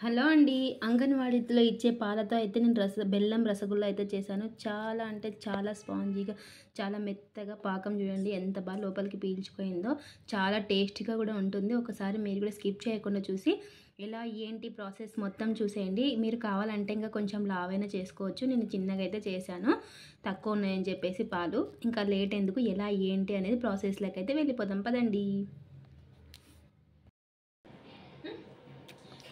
Hello అండి. అంగన్వాడీలో ఇచ్చే పాలతో అయితే నేను బెల్లం రసగుల్లా అయితే చేశాను. చాలా అంటే చాలా స్పాంజీగా, చాలా మెత్తగా పాకం చూడండి ఎంత బాగా లోపలికి పీల్చుకుపోయిందో. చాలా టేస్టీగా కూడా ఉంటుంది. ఒకసారి మీరు కూడా స్కిప్ చేయకుండా చూసి ఎలా ఏంటి ప్రాసెస్ మొత్తం చూసేయండి. మీరు కావాలంటే ఇంకా కొంచెం లావైనా చేసుకోవచ్చు. నేను చిన్నగా అయితే చేశాను, తక్కువ ఉన్నాయని చెప్పేసి పాలు. ఇంకా లేట్ ఎందుకు, ఎలా ఏంటి అనేది ప్రాసెస్లోకి అయితే వెళ్ళిపోదాం పదండి.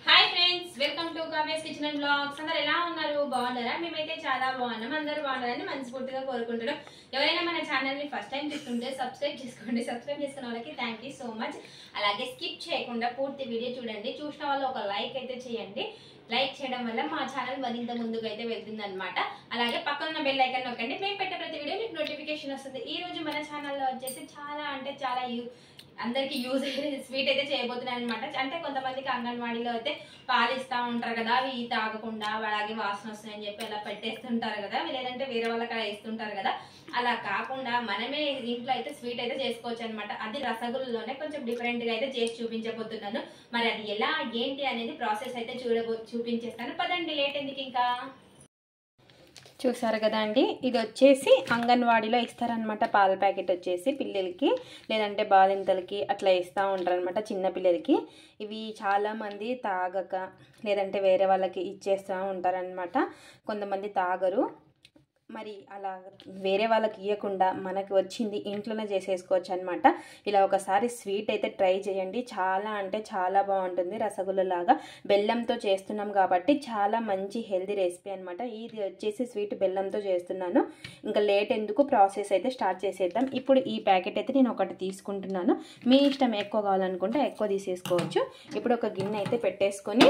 Hi friends, welcome to Kavya's kitchen and blogs. అందరు ఎలా ఉన్నారు? బాగున్నారా? మేమైతే చాలా బాగున్నాం. అందరూ బాగున్నారని మనస్ఫూర్తిగా కోరుకుంటున్నాం. ఎవరైనా మన ఛానల్ ని ఫస్ట్ టైం చూస్తుంటే సబ్స్క్రైబ్ చేసుకోండి. సబ్స్క్రైబ్ చేసుకున్న వాళ్ళకి థ్యాంక్ యూ సో మచ్. అలాగే స్కిప్ చేయకుండా పూర్తి వీడియో చూడండి. చూసిన వాళ్ళు ఒక లైక్ అయితే చేయండి. లైక్ చేయడం వల్ల మా ఛానల్ మరింత ముందుకు అయితే వెళ్తుంది అనమాట. అలాగే పక్కన ఉన్న బెల్ ఐకాన్ నొక్కండి. మేము పెట్టే ప్రతి వీడియో మీకు నోటిఫికేషన్ వస్తుంది. ఈ రోజు మన ఛానల్లో వచ్చేసి చాలా అంటే చాలా అందరికి యూజ్ అయ్యే స్వీట్ అయితే చేయబోతున్నాను అనమాట. అంటే కొంతమందికి అంగన్వాడీలో అయితే పాలు ఇస్తూ ఉంటారు కదా, అవి తాగకుండా అలాగే వాసన వస్తాయని చెప్పి అలా పెట్టేస్తుంటారు కదా, లేదంటే వేరే వాళ్ళకి అలా ఇస్తుంటారు కదా. అలా కాకుండా మనమే ఇంట్లో అయితే స్వీట్ అయితే చేసుకోవచ్చు అనమాట. అది రసగుల్లోనే కొంచెం డిఫరెంట్ గా అయితే చేసి చూపించబోతున్నాను. మరి అది ఎలా ఏంటి అనేది ప్రాసెస్ అయితే చూపించేస్తాను. పదండి, లేట్ ఎందుకు ఇంకా. చూసారు కదా అండి, ఇది వచ్చేసి అంగన్వాడీలో ఇస్తారనమాట. పాల ప్యాకెట్ వచ్చేసి పిల్లలకి, లేదంటే బాలింతలకి అట్లా ఇస్తూ ఉంటారనమాట, చిన్న పిల్లలకి. ఇవి చాలామంది తాగక లేదంటే వేరే వాళ్ళకి ఇచ్చేస్తూ ఉంటారనమాట. కొంతమంది తాగరు. మరి అలా వేరే వాళ్ళకి ఇవ్వకుండా మనకు వచ్చింది ఇంట్లోనే చేసేసుకోవచ్చు అనమాట. ఇలా ఒకసారి స్వీట్ అయితే ట్రై చేయండి. చాలా అంటే చాలా బాగుంటుంది. రసగుల్లలాగా బెల్లంతో చేస్తున్నాం కాబట్టి చాలా మంచి హెల్దీ రెసిపీ అనమాట. ఇది వచ్చేసి స్వీట్ బెల్లంతో చేస్తున్నాను. ఇంకా లేట్ ఎందుకు, ప్రాసెస్ అయితే స్టార్ట్ చేసేద్దాం. ఇప్పుడు ఈ ప్యాకెట్ అయితే నేను ఒకటి తీసుకుంటున్నాను. మీ ఇష్టం, ఎక్కువ కావాలనుకుంటే ఎక్కువ తీసేసుకోవచ్చు. ఇప్పుడు ఒక గిన్నె అయితే పెట్టేసుకొని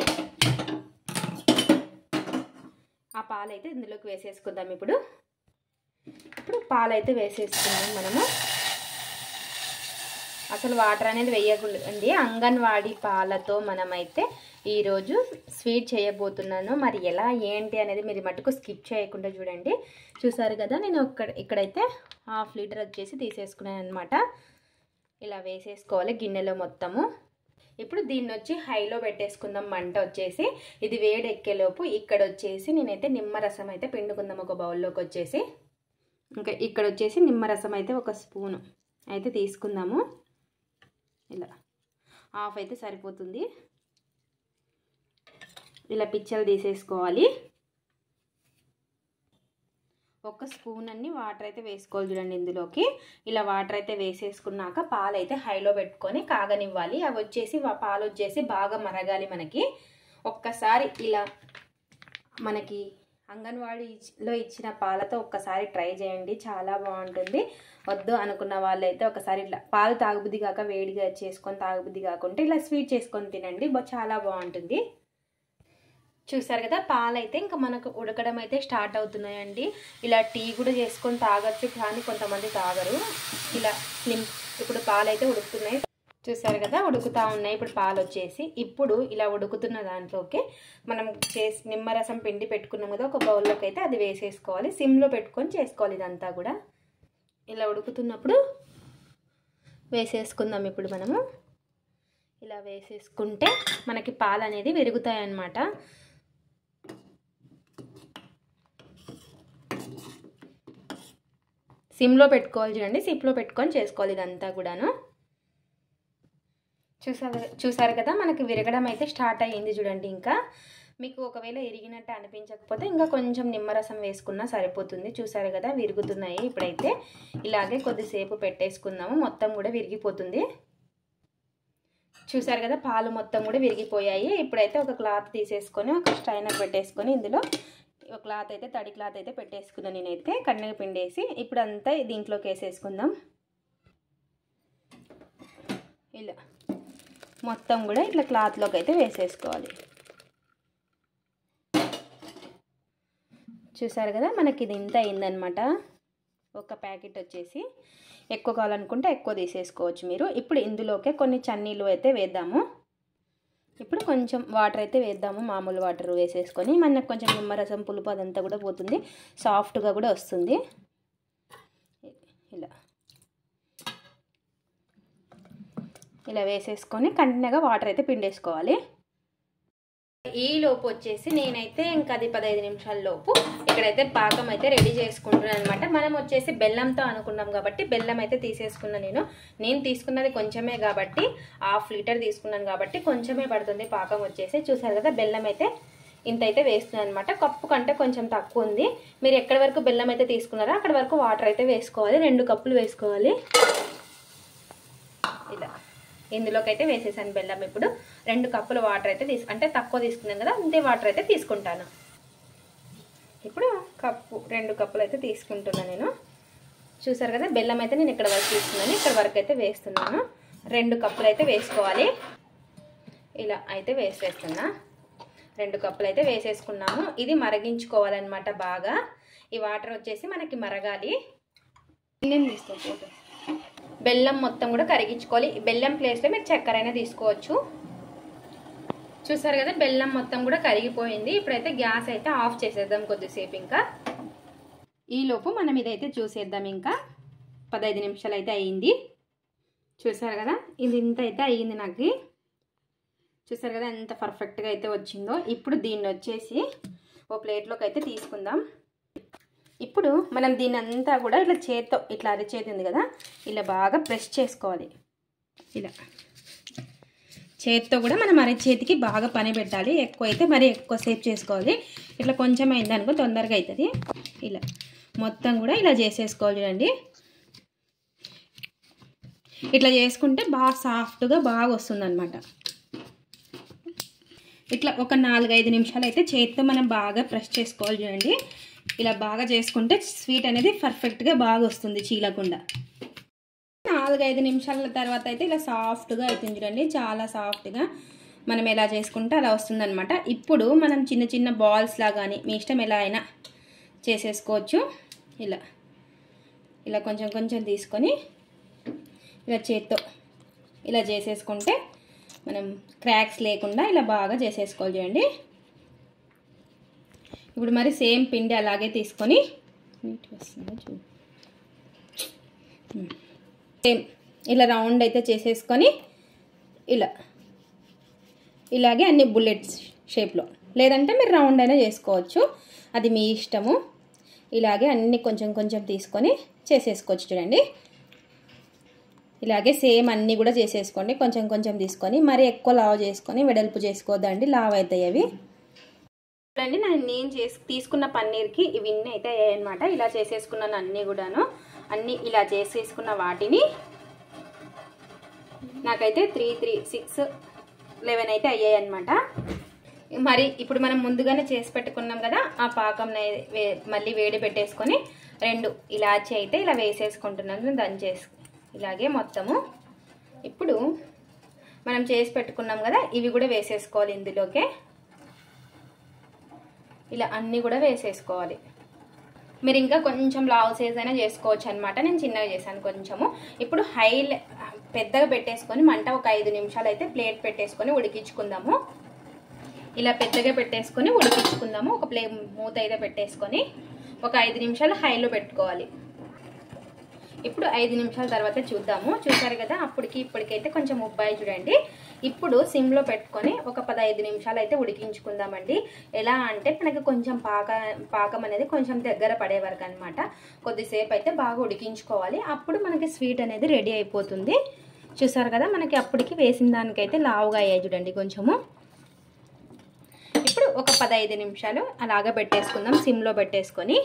ఆ పాలైతే ఇందులోకి వేసేసుకుందాం. ఇప్పుడు పాలైతే వేసేసుకున్నాం మనము. అసలు వాటర్ అనేది వేయకూడదండి. అంగన్వాడీ పాలతో మనమైతే ఈరోజు స్వీట్ చేయబోతున్నాను. మరి ఎలా ఏంటి అనేది మీరు మటుకు స్కిప్ చేయకుండా చూడండి. చూసారు కదా, నేను ఇక్కడైతే 1/2 లీటర్ వచ్చేసి తీసేసుకున్నాను అనమాట. ఇలా వేసేసుకోవాలి గిన్నెలో మొత్తము. ఇప్పుడు దీన్ని వచ్చి హైలో పెట్టేసుకుందాం. మంట వచ్చేసి ఇది వేడి ఎక్కేలోపు ఇక్కడ వచ్చేసి నేనైతే నిమ్మరసం అయితే పిండుకుందాం ఒక బౌల్లోకి వచ్చేసి. ఇంకా ఇక్కడ వచ్చేసి నిమ్మరసం అయితే 1 స్పూను అయితే తీసుకుందాము. ఇలా 1/2 అయితే సరిపోతుంది. ఇలా పిచ్చలు తీసేసుకోవాలి. 1 స్పూన్ అన్ని వాటర్ అయితే వేసుకోవాలి చూడండి ఇందులోకి. ఇలా వాటర్ అయితే వేసేసుకున్నాక పాలు అయితే హైలో పెట్టుకొని కాగనివ్వాలి. అవి వచ్చేసి పాలు వచ్చేసి బాగా మరగాలి మనకి. ఒక్కసారి ఇలా మనకి అంగన్వాడీలో ఇచ్చిన పాలతో ఒక్కసారి ట్రై చేయండి, చాలా బాగుంటుంది. వద్దు అనుకున్న వాళ్ళైతే ఒకసారి ఇట్లా పాలు తాగుబుద్ధి కాక వేడిగా చేసుకొని తాగుబుద్ధి కాకుంటే ఇలా స్వీట్ చేసుకొని తినండి, చాలా బాగుంటుంది. చూసారు కదా, పాలైతే ఇంకా మనకు ఉడకడం అయితే స్టార్ట్ అవుతున్నాయండి. ఇలా టీ కూడా చేసుకొని తాగొచ్చు, కానీ కొంతమంది తాగరు. ఇలా ఇప్పుడు పాలైతే ఉడుకుతున్నాయి. చూసారు కదా, ఉడుకుతూ ఉన్నాయి ఇప్పుడు పాలు వచ్చేసి. ఇప్పుడు ఇలా ఉడుకుతున్న దాంట్లోకి మనం నిమ్మరసం పిండి పెట్టుకున్నాం కదా ఒక బౌల్లోకి అయితే అది వేసేసుకోవాలి. సిమ్లో పెట్టుకొని చేసుకోవాలి ఇదంతా కూడా. ఇలా ఉడుకుతున్నప్పుడు వేసేసుకుందాం. ఇప్పుడు మనము ఇలా వేసేసుకుంటే మనకి పాలు అనేది విరుగుతాయి అన్నమాట. సిమ్లో పెట్టుకోవాలి చూడండి, సిమ్లో పెట్టుకొని చేసుకోవాలి ఇదంతా కూడాను. చూసారు కదా, మనకి విరగడం అయితే స్టార్ట్ అయ్యింది చూడండి. ఇంకా మీకు ఒకవేళ ఇరిగినట్టు అనిపించకపోతే ఇంకా కొంచెం నిమ్మరసం వేసుకున్నా సరిపోతుంది. చూసారు కదా, విరుగుతున్నాయి. ఇప్పుడైతే ఇలాగే కొద్దిసేపు పెట్టేసుకుందాము, మొత్తం కూడా విరిగిపోతుంది. చూసారు కదా, పాలు మొత్తం కూడా విరిగిపోయాయి. ఇప్పుడైతే ఒక క్లాత్ తీసేసుకొని ఒక స్ట్రైనర్ పెట్టేసుకొని ఇందులో ఒక క్లాత్ అయితే తడి క్లాత్ అయితే పెట్టేసుకున్నాను నేనైతే, కన్నెగ పిండేసి. ఇప్పుడు అంతా దీంట్లోకి వేసేసుకుందాం. ఇలా మొత్తం కూడా ఇట్లా క్లాత్లోకి అయితే వేసేసుకోవాలి. చూసారు కదా, మనకి ఇది ఇంత అయిందనమాట. ఒక ప్యాకెట్ వచ్చేసి. ఎక్కువ కావాలనుకుంటే ఎక్కువ తీసేసుకోవచ్చు మీరు. ఇప్పుడు ఇందులోకే కొన్ని చన్నీళ్ళు అయితే వేద్దాము. ఇప్పుడు కొంచెం వాటర్ అయితే వేద్దాము, మామూలు వాటర్ వేసేసుకొని. మనకు కొంచెం నిమ్మరసం పులుపు అదంతా కూడా పోతుంది, సాఫ్ట్గా కూడా వస్తుంది. ఇలా వేసేసుకొని కంటిన్యూగా వాటర్ అయితే పిండేసుకోవాలి. ఈ లోపు వచ్చేసి నేనైతే ఇంకా అది 15 నిమిషాల లోపు ఇక్కడైతే పాకం అయితే రెడీ చేసుకుంటున్నాను అనమాట. మనం వచ్చేసి బెల్లంతో అనుకున్నాం కాబట్టి బెల్లం అయితే తీసేసుకున్నాను. నేను తీసుకున్నది కొంచెమే కాబట్టి 1/2 లీటర్ తీసుకున్నాను కాబట్టి కొంచెమే పడుతుంది పాకం వచ్చేసి. చూసారు కదా బెల్లం అయితే ఇంత అయితే వేస్తున్నాను అనమాట. కప్పు కంటే కొంచెం తక్కువ ఉంది. మీరు ఎక్కడి వరకు బెల్లం అయితే తీసుకున్నారో అక్కడి వరకు వాటర్ అయితే వేసుకోవాలి. 2 కప్పులు వేసుకోవాలి. ఇలా ఇందులోకి అయితే వేసేసాను బెల్లం. ఇప్పుడు 2 కప్పుల వాటర్ అయితే అంటే తక్కువ తీసుకున్నాను కదా, అంతే వాటర్ అయితే తీసుకుంటాను. ఇప్పుడు 2 కప్పులు అయితే తీసుకుంటున్నాను నేను. చూసారు కదా బెల్లం అయితే నేను ఇక్కడ వరకు తీసుకున్నాను, ఇక్కడ వరకు అయితే వేస్తున్నాను. 2 కప్పులు అయితే వేసుకోవాలి. ఇలా అయితే వేసేస్తున్నా. 2 కప్పులు అయితే వేసేసుకున్నాము. ఇది మరిగించుకోవాలన్నమాట బాగా. ఈ వాటర్ వచ్చేసి మనకి మరగాలి. నేను తీసుకో బెల్లం మొత్తం కూడా కరిగించుకోవాలి. బెల్లం ప్లేస్లో మీరు చక్కెర అయినా తీసుకోవచ్చు. చూసారు కదా బెల్లం మొత్తం కూడా కరిగిపోయింది. ఇప్పుడైతే గ్యాస్ అయితే ఆఫ్ చేసేద్దాం కొద్దిసేపు. ఇంకా ఈలోపు మనం ఇదైతే చూసేద్దాం. ఇంకా 15 నిమిషాలు అయితే అయ్యింది. చూసారు కదా ఇది ఇంత అయితే అయ్యింది నాకు. చూసారు కదా ఎంత పర్ఫెక్ట్గా అయితే వచ్చిందో. ఇప్పుడు దీన్ని వచ్చేసి ఓ ప్లేట్లోకి అయితే తీసుకుందాం. ఇప్పుడు మనం దీన్ని అంతా కూడా ఇట్లా చేత్తో ఇట్లా అరిచేతి ఉంది కదా, ఇలా బాగా ప్రెస్ చేసుకోవాలి. ఇలా చేత్తో కూడా మనం అరిచేతికి బాగా పని పెట్టాలి. ఎక్కువ అయితే మరి ఎక్కువసేపు చేసుకోవాలి. ఇట్లా కొంచెం అయిందనుకో తొందరగా అవుతుంది. ఇలా మొత్తం కూడా ఇలా చేసేసుకోవాలి. చూడండి ఇట్లా చేసుకుంటే బాగా సాఫ్ట్గా బాగా వస్తుంది అనమాట. ఇట్లా ఒక 4-5 నిమిషాలు అయితే చేత్తో మనం బాగా ప్రెస్ చేసుకోవాలి. చూడండి ఇలా బాగా చేసుకుంటే స్వీట్ అనేది పర్ఫెక్ట్గా బాగా వస్తుంది చీలకుండా. 4-5 నిమిషాల తర్వాత అయితే ఇలా సాఫ్ట్గా అవుతుంది. చూడండి చాలా సాఫ్ట్గా మనం ఎలా చేసుకుంటే అలా వస్తుంది అనమాట. ఇప్పుడు మనం చిన్న చిన్న బాల్స్లా కానీ మీ ఇష్టం ఎలా అయినా చేసేసుకోవచ్చు. ఇలా కొంచెం కొంచెం తీసుకొని ఇలా చేత్తో ఇలా చేసేసుకుంటే మనం క్రాక్స్ లేకుండా ఇలా బాగా చేసేసుకోవాలి. చూడండి ఇప్పుడు మరి సేమ్ పిండి అలాగే తీసుకొని సేమ్ ఇలా రౌండ్ అయితే చేసేసుకొని ఇలాగే అన్ని బుల్లెట్స్ షేప్లో, లేదంటే మీరు రౌండ్ అయినా చేసుకోవచ్చు, అది మీ ఇష్టము. ఇలాగే అన్ని కొంచెం కొంచెం తీసుకొని చేసేసుకోవచ్చు. చూడండి ఇలాగే సేమ్ అన్నీ కూడా చేసేసుకోండి. కొంచెం కొంచెం తీసుకొని మరి ఎక్కువ లావు చేసుకొని వెడల్పు చేసుకోవద్దండి, లావు అవుతాయి అవి. చూడండి నేను తీసుకున్న పన్నీర్కి ఇవన్నీ అయితే అయ్యాయన్నమాట. ఇలా చేసేసుకున్నాను అన్నీ కూడాను. అన్నీ ఇలా చేసేసుకున్న వాటిని నాకైతే 3, 3, 6, 11 అయితే అయ్యాయి అన్నమాట. మరి ఇప్పుడు మనం ముందుగానే చేసి పెట్టుకున్నాం కదా, ఆ పాకం మళ్ళీ వేడి పెట్టేసుకొని 2 ఇలాచి అయితే ఇలా వేసేసుకుంటున్నాను దంచేసి. ఇలాగే మొత్తము ఇప్పుడు మనం చేసి పెట్టుకున్నాం కదా, ఇవి కూడా వేసేసుకోవాలి ఇందులోకే. ఇలా అన్నీ కూడా వేసేసుకోవాలి. మీరు ఇంకా కొంచెం లావు సైజ్ అయినా చేసుకోవచ్చు అనమాట. నేను చిన్నగా చేశాను కొంచెము. ఇప్పుడు పెద్దగా పెట్టేసుకొని మంట ఒక 5 నిమిషాలు అయితే ప్లేట్ పెట్టేసుకొని ఉడికించుకుందాము. ఇలా పెద్దగా పెట్టేసుకొని ఉడికించుకుందాము. ఒక మూత అయితే పెట్టేసుకొని ఒక 5 నిమిషాలు హైలో పెట్టుకోవాలి. ఇప్పుడు 5 నిమిషాల తర్వాత చూద్దాము. చూసారు కదా ఇప్పటికైతే కొంచెం ఉబ్బాయి. చూడండి ఇప్పుడు సిమ్లో పెట్టుకొని ఒక 15 నిమిషాలు అయితే ఉడికించుకుందామండి. ఎలా అంటే మనకి కొంచెం పాకం అనేది కొంచెం దగ్గర పడే వరకు అనమాట. కొద్దిసేపు అయితే బాగా ఉడికించుకోవాలి. అప్పుడు మనకి స్వీట్ అనేది రెడీ అయిపోతుంది. చూసారు కదా మనకి అప్పటికి వేసిన దానికైతే లావుగా అయ్యాయి. చూడండి కొంచెము. ఇప్పుడు ఒక 15 నిమిషాలు అలాగా పెట్టేసుకుందాం సిమ్లో పెట్టేసుకొని.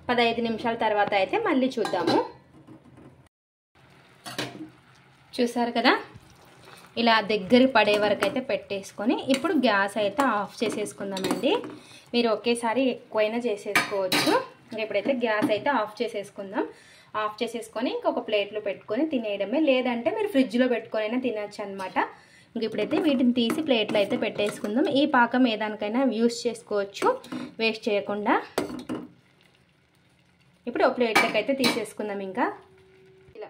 15 నిమిషాల తర్వాత అయితే మళ్ళీ చూద్దాము. చూసారు కదా ఇలా దగ్గర పడే వరకు అయితే పెట్టేసుకొని ఇప్పుడు గ్యాస్ అయితే ఆఫ్ చేసేసుకుందామండి. మీరు ఒకేసారి ఎక్కువైనా చేసేసుకోవచ్చు. ఇప్పుడైతే గ్యాస్ అయితే ఆఫ్ చేసేసుకుందాం. ఆఫ్ చేసేసుకొని ఇంకొక ప్లేట్లో పెట్టుకొని తినేయడమే, లేదంటే మీరు ఫ్రిడ్జ్లో పెట్టుకొని అయినా తినచ్చు అనమాట. ఇంక ఇప్పుడైతే వీటిని తీసి ప్లేట్లో అయితే పెట్టేసుకుందాం. ఈ పాకం ఏదానికైనా యూస్ చేసుకోవచ్చు వేస్ట్ చేయకుండా. ఇప్పుడు ఒక ప్లేట్లోకి అయితే తీసేసుకుందాం. ఇంకా ఇలా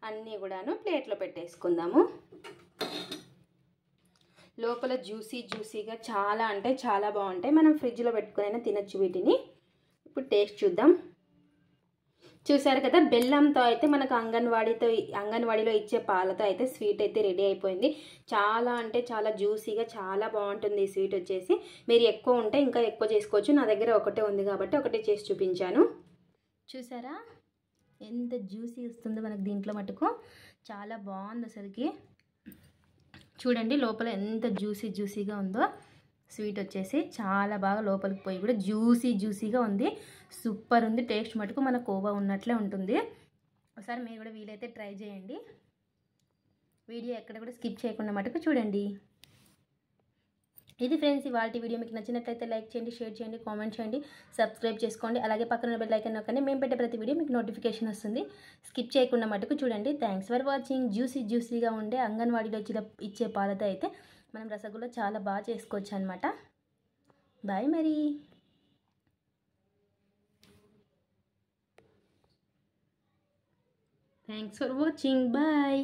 అన్నీ కూడాను ప్లేట్లో పెట్టేసుకుందాము. లోపల జ్యూసీగా చాలా అంటే చాలా బాగుంటాయి. మనం ఫ్రిడ్జ్లో పెట్టుకునైనా తినచ్చు వీటిని. ఇప్పుడు టేస్ట్ చూద్దాం. చూసారు కదా, బెల్లంతో అయితే మనకు అంగన్వాడీలో ఇచ్చే పాలతో అయితే స్వీట్ అయితే రెడీ అయిపోయింది. చాలా అంటే చాలా జ్యూసీగా చాలా బాగుంటుంది ఈ స్వీట్ వచ్చేసి. మీరు ఎక్కువ ఉంటే ఇంకా ఎక్కువ చేసుకోవచ్చు. నా దగ్గర ఒకటే ఉంది కాబట్టి ఒకటే చేసి చూపించాను. చూసారా ఎంత జ్యూసీ వస్తుందో మనకు దీంట్లో మటుకు. చాలా బాగుంది అసలుకి. చూడండి లోపల ఎంత జ్యూసీగా ఉందో స్వీట్ వచ్చేసి. చాలా బాగా లోపలికి పోయి కూడా జ్యూసీగా ఉంది. సూపర్ ఉంది. టేస్ట్ మటుకు మన కోవా ఉన్నట్లే ఉంటుంది. ఒకసారి మీరు కూడా వీలైతే ట్రై చేయండి. వీడియో ఎక్కడ కూడా స్కిప్ చేయకుండా మటుకు చూడండి. ఇది ఫ్రెండ్స్ ఇవాల్టి వీడియో. మీకు నచ్చినట్లయితే లైక్ చేయండి, షేర్ చేయండి, కామెంట్ చేయండి, సబ్స్క్రైబ్ చేసుకోండి. అలాగే పక్కన బెల్ ఐకాన్ నొక్కండి. మేము పెట్టే ప్రతి వీడియో మీకు నోటిఫికేషన్ వస్తుంది. స్కిప్ చేయకుండా మటుకు చూడండి. Thanks for watching. జ్యూసీగా ఉండే అంగన్వాడీలో ఇచ్చే పాలతో అయితే మనం రసగుల్లా చాలా బాగా చేసుకోవచ్చు అనమాట. బాయ్ మరి. Thanks for watching. బాయ్.